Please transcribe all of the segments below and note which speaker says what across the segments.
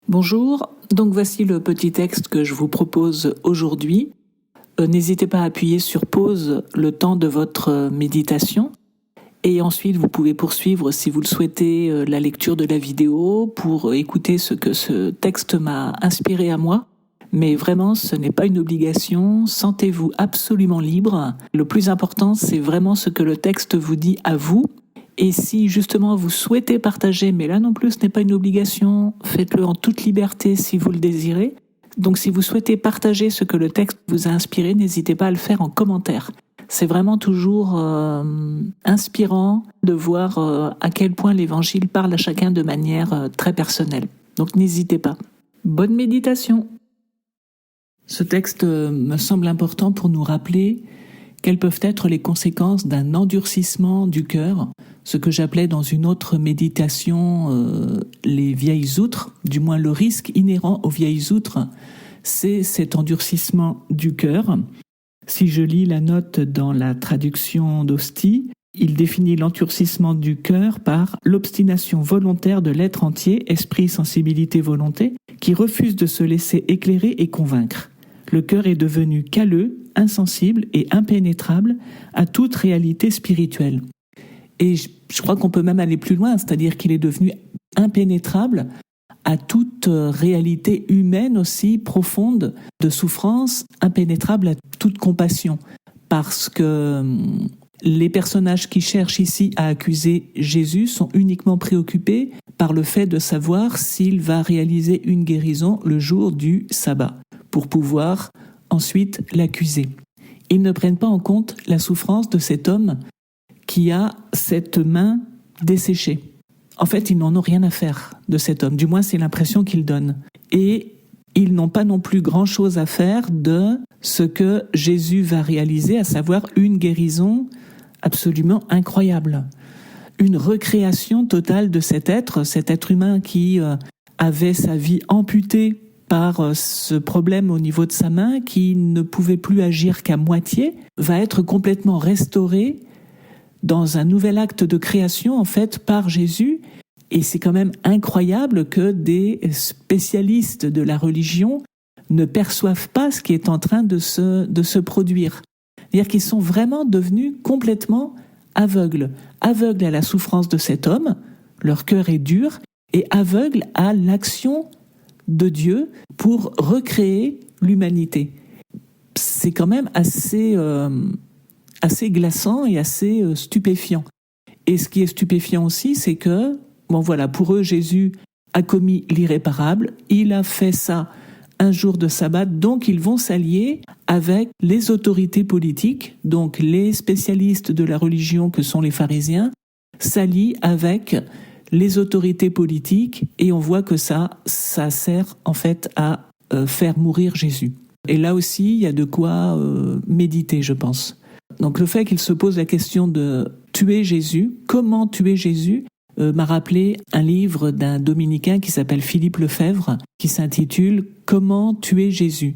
Speaker 1: Bonjour, donc voici le petit texte que je vous propose aujourd'hui. N'hésitez pas à appuyer sur pause le temps de votre méditation et ensuite vous pouvez poursuivre si vous le souhaitez la lecture de la vidéo pour écouter ce que ce texte m'a inspiré à moi. Mais vraiment, ce n'est pas une obligation, sentez-vous absolument libre. Le plus important, c'est vraiment ce que le texte vous dit à vous. Et si justement vous souhaitez partager, mais là non plus ce n'est pas une obligation, faites-le en toute liberté si vous le désirez. Donc si vous souhaitez partager ce que le texte vous a inspiré, n'hésitez pas à le faire en commentaire. C'est vraiment toujours inspirant de voir à quel point l'Évangile parle à chacun de manière très personnelle. Donc n'hésitez pas. Bonne méditation. Ce texte me semble important pour nous rappeler quelles peuvent être les conséquences d'un endurcissement du cœur, ce que j'appelais dans une autre méditation les vieilles outres, du moins le risque inhérent aux vieilles outres, c'est cet endurcissement du cœur. Si je lis la note dans la traduction d'Ostie, il définit l'endurcissement du cœur par l'obstination volontaire de l'être entier, esprit, sensibilité, volonté, qui refuse de se laisser éclairer et convaincre. Le cœur est devenu calleux, insensible et impénétrable à toute réalité spirituelle. Et je crois qu'on peut même aller plus loin, c'est-à-dire qu'il est devenu impénétrable à toute réalité humaine aussi profonde de souffrance, impénétrable à toute compassion. Parce que les personnages qui cherchent ici à accuser Jésus sont uniquement préoccupés par le fait de savoir s'il va réaliser une guérison le jour du sabbat, pour pouvoir ensuite l'accuser. Ils ne prennent pas en compte la souffrance de cet homme qui a cette main desséchée. En fait, ils n'en ont rien à faire de cet homme, du moins c'est l'impression qu'ils donnent. Et ils n'ont pas non plus grand-chose à faire de ce que Jésus va réaliser, à savoir une guérison absolument incroyable. Une recréation totale de cet être humain qui avait sa vie amputée par ce problème au niveau de sa main, qui ne pouvait plus agir qu'à moitié, va être complètement restauré dans un nouvel acte de création, en fait, par Jésus. Et c'est quand même incroyable que des spécialistes de la religion ne perçoivent pas ce qui est en train de se produire. C'est-à-dire qu'ils sont vraiment devenus complètement aveugles. Aveugles à la souffrance de cet homme, leur cœur est dur, et aveugles à l'action de Dieu pour recréer l'humanité. C'est quand même assez glaçant et assez stupéfiant. Et ce qui est stupéfiant aussi, c'est que, pour eux, Jésus a commis l'irréparable, il a fait ça un jour de sabbat, donc ils vont s'allier avec les autorités politiques, donc les spécialistes de la religion que sont les pharisiens, s'allient avec les autorités politiques, et on voit que ça sert en fait à faire mourir Jésus. Et là aussi, il y a de quoi méditer, je pense. Donc le fait qu'il se pose la question de tuer Jésus, comment tuer Jésus, m'a rappelé un livre d'un dominicain qui s'appelle Philippe Lefebvre, qui s'intitule « Comment tuer Jésus ?»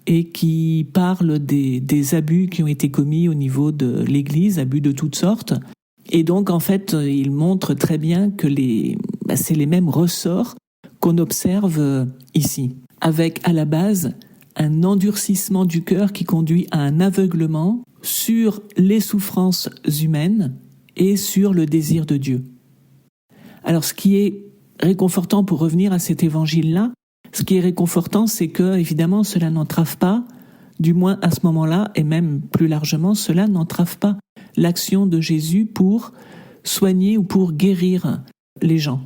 Speaker 1: et qui parle des abus qui ont été commis au niveau de l'Église, abus de toutes sortes. Et donc, en fait, il montre très bien que c'est les mêmes ressorts qu'on observe ici, avec à la base un endurcissement du cœur qui conduit à un aveuglement sur les souffrances humaines et sur le désir de Dieu. Alors, ce qui est réconfortant, pour revenir à cet évangile-là, ce qui est réconfortant, c'est que, évidemment, cela n'entrave pas, du moins à ce moment-là, et même plus largement, cela n'entrave pas l'action de Jésus pour soigner ou pour guérir les gens.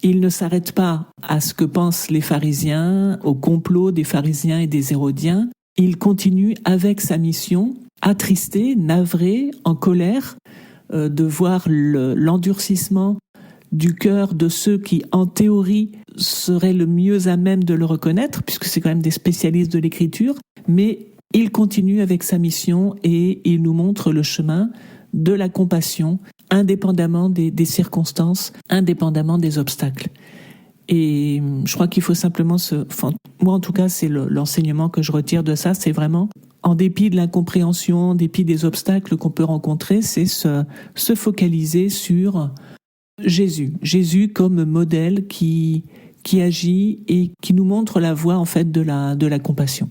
Speaker 1: Il ne s'arrête pas à ce que pensent les pharisiens, au complot des pharisiens et des hérodiens. Il continue avec sa mission, attristé, navré, en colère, de voir l'endurcissement du cœur de ceux qui, en théorie, seraient le mieux à même de le reconnaître, puisque c'est quand même des spécialistes de l'écriture, mais il continue avec sa mission et il nous montre le chemin de la compassion, indépendamment des circonstances, indépendamment des obstacles. Et je crois qu'il faut simplement moi en tout cas, c'est l'enseignement que je retire de ça, c'est vraiment, en dépit de l'incompréhension, en dépit des obstacles qu'on peut rencontrer, c'est se focaliser sur Jésus comme modèle qui qui agit et qui nous montre la voie en fait de la compassion.